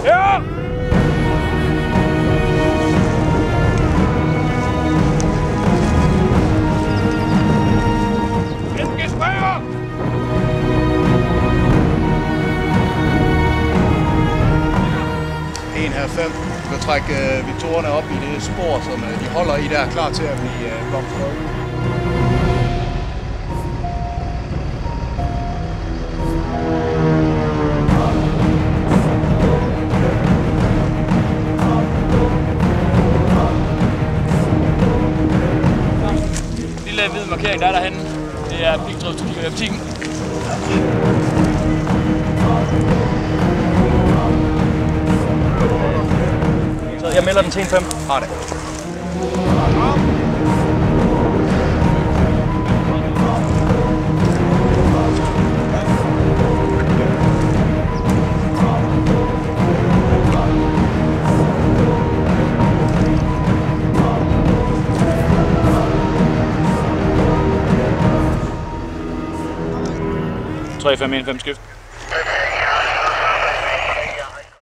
Ja! Registrere! Du kan trække Victorerne op i det spor, som de holder i der, klar til at blive blokfløjet. Lille hvid markering, der er derhenne. Det er pigtråd, du kigger i butikken. Jeg melder den til en 5. Har det. Tre, 5, 1, 5 skift.